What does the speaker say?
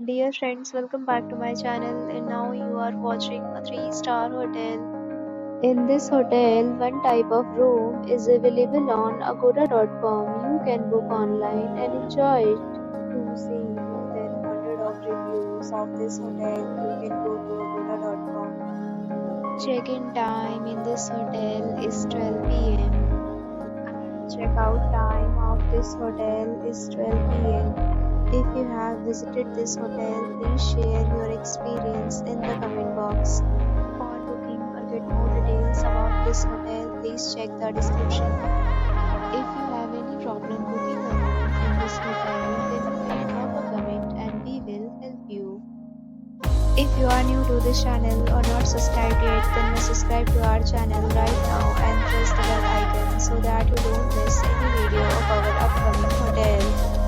Dear friends, welcome back to my channel, and now you are watching a 3-star hotel. In this hotel, one type of room is available on agoda.com. You can book online and enjoy it. To see more than 100 of reviews of this hotel, you can go to agoda.com. Check-in time in this hotel is 12 p.m. and check-out time of this hotel is 12 p.m. If you have visited this hotel, please share your experience in the comment box. For booking or get more details about this hotel, please check the description. If you have any problem booking a room in this hotel, then you can drop a comment and we will help you. If you are new to this channel or not subscribed yet, then subscribe to our channel right now and press the bell icon so that you don't miss any video of our upcoming hotel.